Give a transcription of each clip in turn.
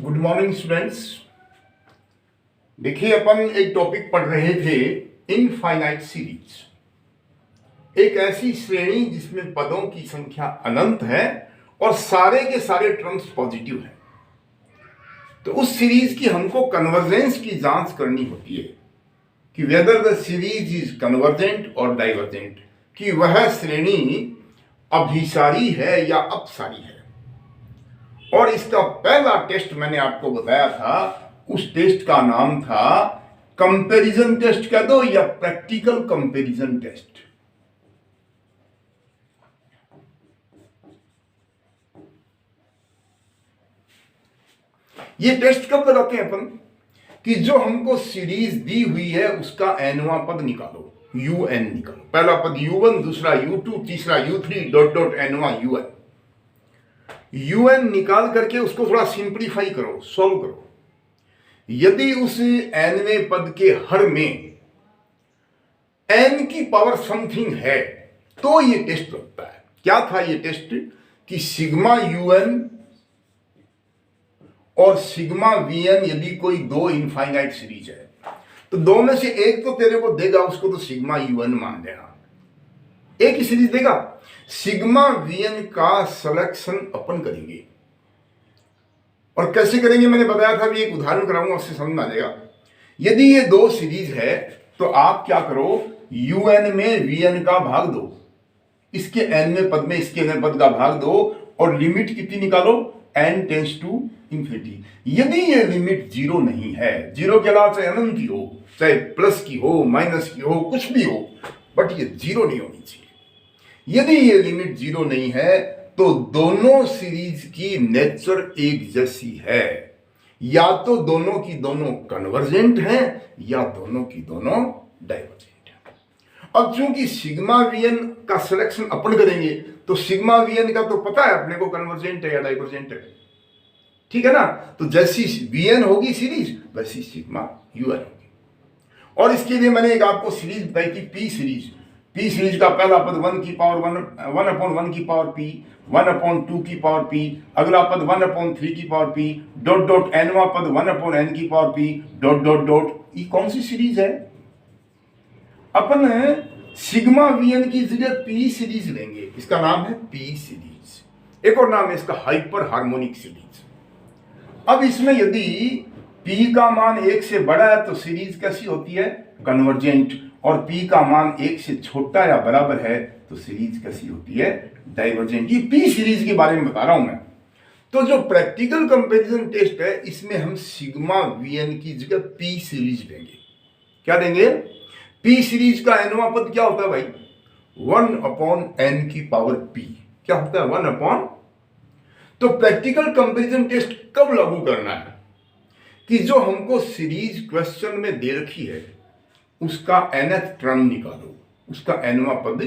Good morning students. देखिए, अपन एक topic पढ़ रहे थे इनफाइनाइट सीरीज, एक ऐसी श्रेणी जिसमें पदों की संख्या अनंत है और सारे के सारे टर्म्स पॉजिटिव हैं। तो उस सीरीज की हमको कन्वर्जेंस की जांच करनी होती है कि whether the series is convergent और डाइवर्जेंट, कि वह श्रेणी अभिसारी है या अपसारी है। और इसका पहला टेस्ट मैंने आपको बताया था, उस टेस्ट का नाम था कंपैरिजन टेस्ट कह दो या प्रैक्टिकल कंपैरिजन टेस्ट। ये टेस्ट कब लगाते हैं अपन कि जो हमको सीरीज दी हुई है उसका nवां पद निकालो, un निकालो। पहला पद u1, दूसरा u2, तीसरा u3 डॉट डॉट nवां un निकाल करके उसको थोड़ा सिंप्लीफाई करो, सॉल्व करो। यदि उस nवें पद के हर में n की पावर समथिंग है तो ये टेस्ट लगता है। क्या था ये टेस्ट कि सिग्मा un और सिग्मा वीएन यदि कोई दो इनफाइनाइट सीरीज है तो दो में से एक तो तेरे को देगा, उसको तो सिग्मा यूएन मान लेना। एक ही सीरीज देगा, सिग्मा वीएन का सिलेक्शन अपन करेंगे। और कैसे करेंगे मैंने बताया था, भी एक उदाहरण कराऊंगा, उससे समझ में आ जाएगा। यदि ये दो सीरीज है तो आप क्या करो, यूएन में वीएन का भाग दो, इसके एनवें पद में इसके एनवें पद का भाग दो और लिमिट कितनी निकालो, n टेंस टू इंफिनिटी। यदि ये लिमिट जीरो नहीं है, जीरो के अलावा चाहे अनंत की हो, चाहे प्लस की हो, माइनस की हो, कुछ भी हो, बट ये जीरो नहीं होनी चाहिए। यदि ये लिमिट जीरो नहीं है तो दोनों सीरीज की नेचर एक जैसी है, या तो दोनों की दोनों कन्वर्जेंट हैं या दोनों की दोनों डाइवर्जेंट हैं। अब चूंकि सिग्मा वीएन का सिलेक्शन अपन करेंगे तो सिग्मा वीएन का तो पता है अपने को कन्वर्जेंट है या डाइवर्जेंट है, ठीक है ना। तो जैसी वीएन होगी सीरीज वैसी सिग्मा यूएन होगी। और इसके लिए मैंने एक आपको सीरीज बताई थी, पी सीरीज का पहला पद 1 की पावर 1/1 की पावर p, 1/2 की पावर p, अगला पद 1/3 की पावर p, डॉट डॉट nवां पद 1/n की power p, dot dot dot. ये कौन सी सीरीज है? अपन सिग्मा वीएन की जगह पी सीरीज लेंगे, इसका नाम है पी सीरीज। एक और नाम है इसका हाइपर हार्मोनिक सीरीज। अब इसमें यदि p का मान 1 से बड़ा है तो सीरीज कैसी होती है, कन्वर्जेंट, और p का मान 1 से छोटा या बराबर है तो सीरीज कैसी होती है, डाइवर्जेंट। ये p सीरीज के बारे में बता रहा हूं मैं। तो जो प्रैक्टिकल कंपैरिजन टेस्ट है इसमें हम सिग्मा वीएन की जगह p सीरीज लेंगे। क्या देंगे? p सीरीज का nवां पद क्या होता है भाई, 1/n की पावर p। क्या होता है, 1/। तो प्रैक्टिकल कंपैरिजन टेस्ट कब लागू करना है कि जो हमको सीरीज क्वेश्चन में दे रखी है उसका nth टर्म निकालो, उसका nवां पद,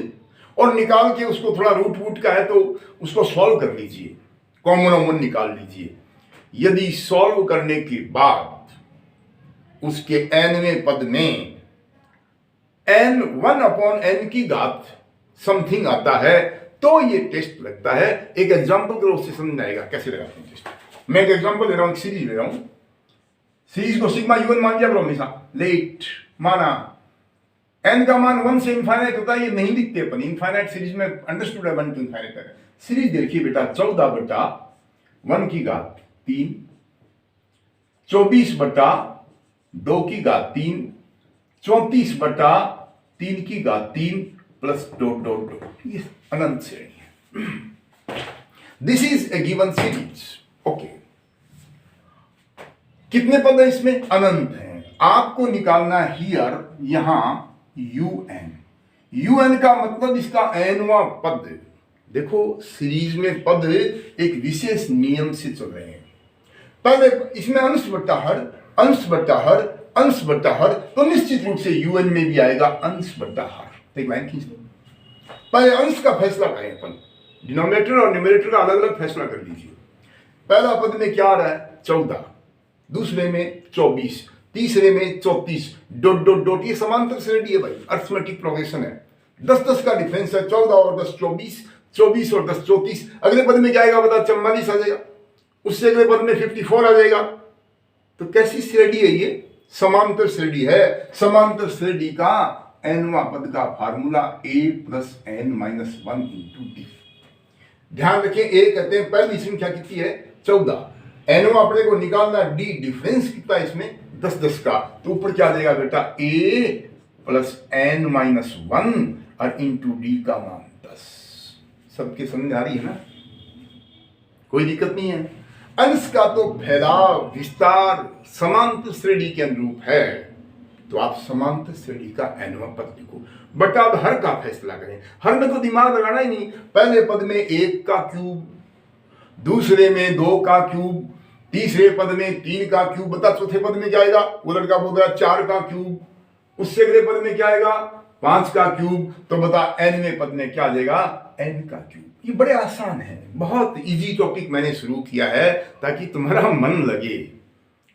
और निकाल के उसको थोड़ा रूट वूट का है तो उसको सॉल्व कर लीजिए, कॉमन निकाल लीजिए। यदि सॉल्व करने के बाद उसके nवें पद में n 1/n की घात समथिंग आता है तो ये टेस्ट लगता है। एक एग्जांपल करो, उससे समझ आएगा कैसे लगाते हैं टेस्ट। मैं एक एग्जांपल ले रहा हूं, सीरीज ले रहा हूं। सीरीज को सिग्मा यूएन मान लिया करो हमेशा, लेट माना। n का मान 1 से इनफाइनाइट होता है, ये नहीं लिखते अपन, इनफाइनाइट सीरीज में अंडरस्टूड है 1 टू इनफाइनाइट तक। सीरीज देखिए बेटा, 14/1 की घात 3, 24/2 की घात 3, 34/3 की घात 3 प्लस डॉट डॉट डॉट। ये अनंत श्रेणी है। This is a given series. Okay, कितने पद है इसमें? अनंत है। आपको निकालना हियर यहां un का मतलब इसका nवां पद। देखो सीरीज में पद एक विशेष नियम से चल रहे हैं। पहले इसमें अंश बट्टा हर, अंश बट्टा हर, अंश बट्टा हर, तो निश्चित रूप से un में भी आएगा अंश बट्टा हर। एक लाइन खींच लो, पहले अंश का फैसला करें अपन, डिनोमिनेटर और न्यूमरेटर का अलग अलग फैसला कर लीजिए। पहला पद में क्या आ रहा है, 14, दूसरे में 24, तीसरे में 34, डॉट डॉट डॉट। ये समांतर श्रेणी है भाई, अर्थमेटिक प्रोग्रेशन है। 10-10 का डिफरेंस है, 14 और 10 24, 24 और 10 34। अगले पद में क्या आएगा बता, 44 आ जाएगा। उससे अगले पद में 54 आ जाएगा। तो कैसी श्रेणी है ये? समांतर श्रेणी है। समांतर श्रेणी का nवां पद का formula a plus n minus 1 into D. ध्यान रखें, a कहते हैं पहली संख्या कितनी है? 14। nवां अपने को निकालना, d डिफरेंस कितना है इसमें? 10 का। तो ऊपर क्या आ जाएगा बेटा? a प्लस n माइनस 1 और इंटू डी का मान 10। सबके समझ आ रही है ना? कोई दिक्कत नहीं है। अंश का तो फैलाव विस्तार समांतर श्रेणी के अनुरूप है, तो आप समांतर श्रेणी का nवां पद लिखो। बट अब हर का फैसला करें। हर में तो दिमाग लगाना ही नहीं। पहले पद में 1 का क्यूब, दूसरे में 2 का क्यूब, तीसरे पद में 3 का क्यूब। बता चौथे पद में क्या आएगा? वो लड़का बोल रहा है 4 का क्यूब। उससे अगले पद में क्या आएगा? 5 का क्यूब। तो बता nवें पद में क्या आ जाएगा? n का क्यूब। ये बड़े आसान है, बहुत इजी टॉपिक मैंने शुरू किया है ताकि तुम्हारा मन लगे,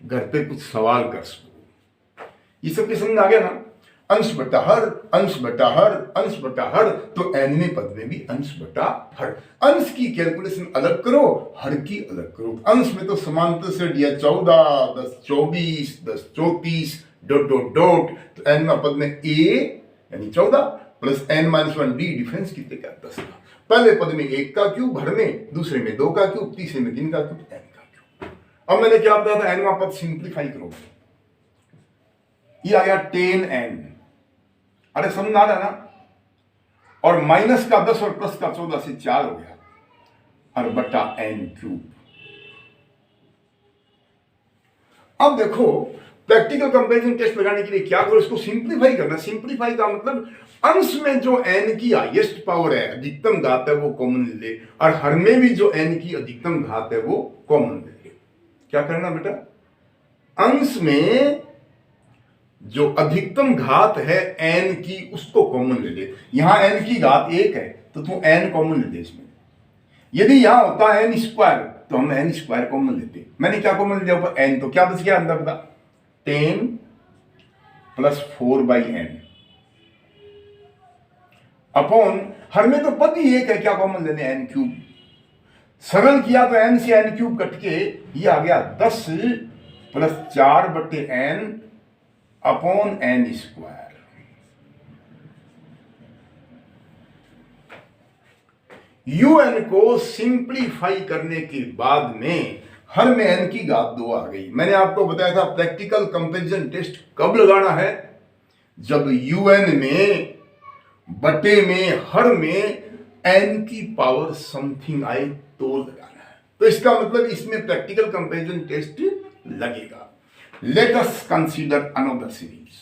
घर पे कुछ सवाल कर सको। ये सबके समझ आ गया ना? अंश बटा हर, अंश बटा हर, अंश बटा हर। तो nवें पद में भी अंश बटा हर। अंश की कैलकुलेशन अलग करो, हर की अलग करो। अंश में तो समांतर श्रेणी है 14, 10 24, 10 34 डॉट डॉट डॉट। तो nवां पद में a यानी 14 plus n minus 1 D difference कितने का? 10 का। पहले पद में 1 का क्यूब, हर में, दूसरे में 2 का क्यूब, तीसरे में 3 का क्यूब, n का क्यूब। अब मैंने क्या बताया था? nवां पद सिंप्लीफाई करो, ये आ गया 10n। अरे समझ आ रहा ना? और माइनस का 10 और प्लस का 14 से 4 हो गया, और बटा n क्यूब। अब देखो, प्रैक्टिकल कंपैरिजन टेस्ट लगाने के लिए क्या करो? इसको सिंप्लीफाई करना। सिंप्लीफाई का मतलब अंश में जो n की हाईएस्ट पावर है, अधिकतम घात है, वो कॉमन ले ले, और हर में भी जो n की अधिकतम घात है वो कॉमन ले ले। क्या करना बेटा? अंश में जो अधिकतम घात है n की, उसको कॉमन ले ले। यहां n की घात 1 है तो तू n कॉमन ले ले इसमें। यदि यहां होता है n स्क्वायर तो हम n स्क्वायर कॉमन लेते। मैंने क्या कॉमन लिया ऊपर? n। तो क्या बच गया अंदर? बता, 10 प्लस 4/n अपॉन, हर में तो पद ही एक है, क्या कॉमन लेने? n cube. सरल किया तो n से n क्यूब कट के ये आ गया 10 plus 4/n upon n square. un को सिंप्लीफाई करने के बाद में हर में n की घात 2 आ गई। मैंने आपको बताया था प्रैक्टिकल कंपैरिजन टेस्ट कब लगाना है? जब un में, बटे में, हर में n की पावर समथिंग आए तो लगाना है। तो इसका मतलब इसमें प्रैक्टिकल कंपैरिजन टेस्ट लगेगा। Let us consider another series.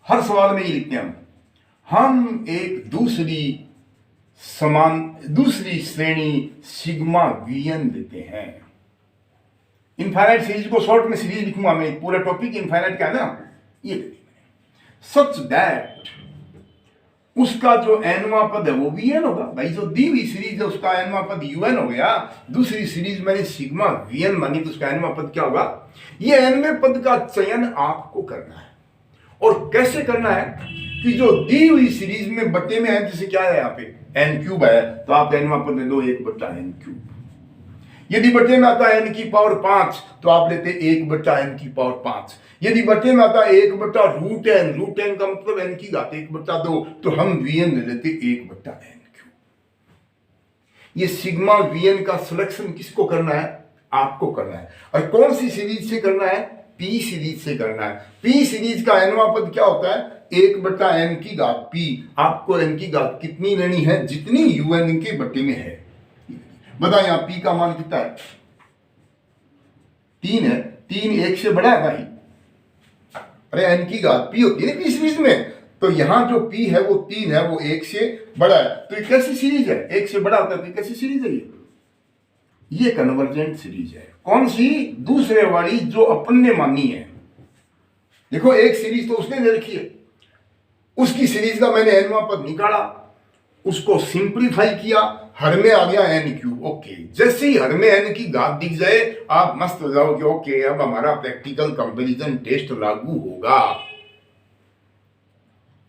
हर सवाल में ये लिखते हैं हम एक दूसरी श्रेणी सिग्मा वीएन देते हैं। इनफाइनाइट सीरीज को शॉर्ट में सीरीज लिखूंगा मैं, पूरा टॉपिक इनफाइनाइट का है ना, ये सच दैट उसका जो nवां पद है वो वीएन होगा। भाई जो दी हुई सीरीज है उसका nवां पद un हो गया। दूसरी सीरीज मैंने सिग्मा वीएन मानी तो उसका nवां पद क्या होगा? ये nवें पद का चयन आपको करना है। और कैसे करना है कि जो दी हुई सीरीज में बटे में है, जैसे क्या है यहाँ पे n क्यूब है, तो आप nवां पद ले लो 1/n क्यूब। यदि बटे में आता है n की पावर 5 तो आप लेते 1/n की पावर 5। यदि बटे में आता है 1/√n, √n का मतलब n की घात 1/2, तो हम vn ले लेते 1/n क्यूब। ये सिग्मा vn का सिलेक्शन किसको करना है? आपको करना है। और कौन सी सीरीज से करना है? p सीरीज से करना है। p सीरीज का nवां पद क्या होता है? 1/n की घात p। आपको n की घात कितनी लेनी है? जितनी un के बटे में है। बता यहां p का मान कितना है? 3 है। 3 1 से बड़ा है भाई। अरे n की घात p होती है ना p सीरीज में, तो यहां जो p है वो 3 है, वो 1 से बड़ा है। तो ये कैसी सीरीज है? 1 से बड़ा होता है तो कैसी सीरीज है ये कन्वर्जेंट सीरीज है। कौन सी? दूसरे वाली जो अपन ने मानी है। देखो एक सीरीज तो उसने ले रखी है, उसकी सीरीज का मैंने nवां पद निकाला, उसको सिंप्लीफाई किया, हर में आ गया n क्यूब। ओके, जैसे ही हर में n की घात दिख जाए आप मस्त हो जाओ कि ओके अब हमारा प्रैक्टिकल कंपैरिजन टेस्ट लागू होगा।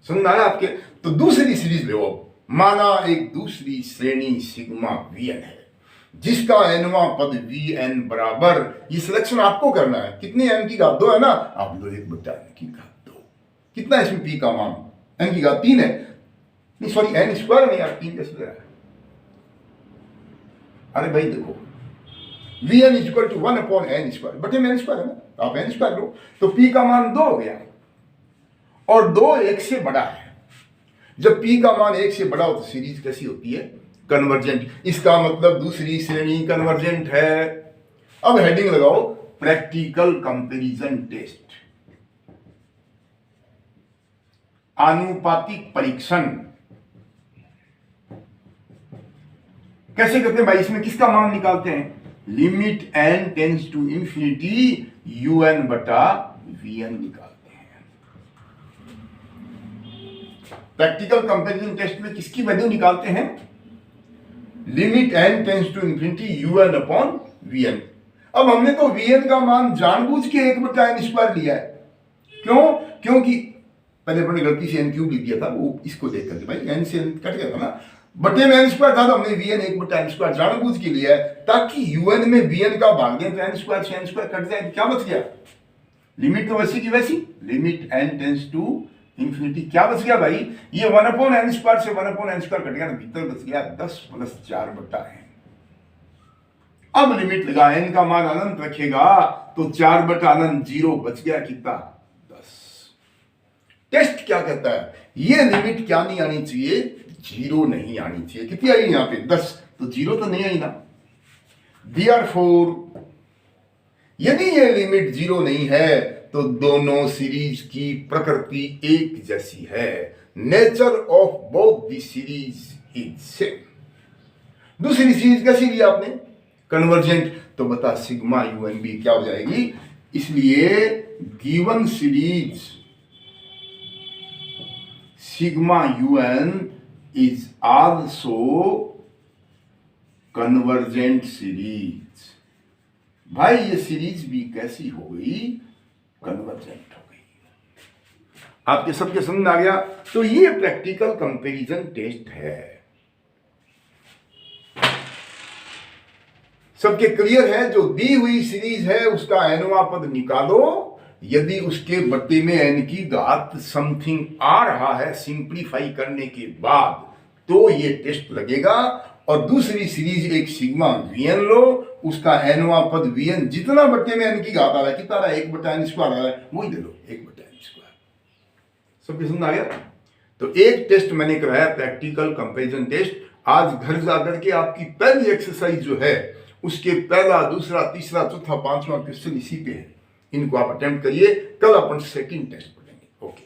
समझ आया आपके? तो दूसरी सीरीज लो। माना एक दूसरी श्रेणी सिग्मा वीएन है, जिसका nवां पद Vn बराबर, ये सिलेक्शन आपको करना है, कितनी n की घात 2 है ना, आप लो 1/n की घात 2। कितना है इसमें p का मान, n की घात 3 है, नहीं सॉरी n स्क्वायर नहीं यार, 3 कैसे है। अरे भाई देखो Vn equal to 1/n square, बटे में n स्क्वायर है ना, तो आप n स्क्वायर लो, तो p का मान 2 हो गया, और 2 1 से बड़ा है। जब p का मान 1 से बड़ा हो तो सीरीज कैसी होती है, कन्वर्जेंट। इसका मतलब दूसरी श्रेणी कन्वर्जेंट है। अब हेडिंग लगाओ, प्रैक्टिकल कंपैरिजन टेस्ट, आनुपातिक परीक्षण। कैसे करते हैं भाई, इसमें किसका मान निकालते हैं, limit n tends to infinity un बटा vn निकालते हैं। प्रैक्टिकल कंपैरिजन टेस्ट में किसकी वैल्यू निकालते हैं, limit n tends to infinity un upon vn। अब हमने तो vn का मान जानबूझ के 1/n स्क्वायर लिया है, क्यों, क्योंकि पहले अपने गलती से n क्यूब लिख दिया था, वो इसको देख करके भाई n से n कट गया था ना, बटे में n स्क्वायर था, तो हमने vn 1/n स्क्वायर जानबूझ के लिया है, ताकि un में vn का भाग दें तो n स्क्वायर से n स्क्वायर कट जाए, तो क्या बच गया, लिमिट तो वैसी की वैसी, limit n tends to infinity, क्या बच गया भाई, ये 1/n स्क्वायर से 1/n स्क्वायर कट गया, तो भीतर बच गया 10 + 4/n। अब लिमिट लगा, n का मान अनंत रखेगा तो 4/n 0 बच गया, कितना 10। टेस्ट क्या कहता है, ये लिमिट क्या नहीं आनी चाहिए, 0 नहीं आनी चाहिए। कितनी आई यहां पे 10, तो 0 तो नहीं आई ना। Therefore यदि ये लिमिट 0 नहीं है तो दोनों सीरीज की प्रकृति एक जैसी है, nature of both the series is same. दूसरी सीरीज कैसी ली आपने, कन्वर्जेंट, तो बता सिग्मा un भी क्या हो जाएगी, इसलिए given series sigma un is also convergent series. भाई ये सीरीज भी कैसी हो गई, कन्वर्जेंट हो गई। आपके सबके समझ आ गया, तो ये प्रैक्टिकल कंपैरिजन टेस्ट है। सबके क्लियर है, जो दी हुई सीरीज है उसका nवां पद निकालो, यदि उसके बट्टे में n की घात समथिंग आ रहा है सिंप्लीफाई करने के बाद, तो ये टेस्ट लगेगा। और दूसरी सीरीज एक सिग्मा vn लो, उसका nवां पद vn जितना बट्टे में n की घात आ रहा है, कितना आ रहा है, 1/n स्क्वायर आ रहा है, वही दे लो 1/n स्क्वायर। सबके समझ आ गया। तो एक टेस्ट मैंने कराया प्रैक्टिकल कंपैरिजन टेस्ट। आज घर जाकर के आपकी पहली एक्सरसाइज जो है उसके पहला, दूसरा, तीसरा, चौथा, 5वां क्वेश्चन इसी पे है, इनको आप अटेम्प्ट करिए। कल अपन सेकंड टेस्ट पढ़ेंगे। ओके।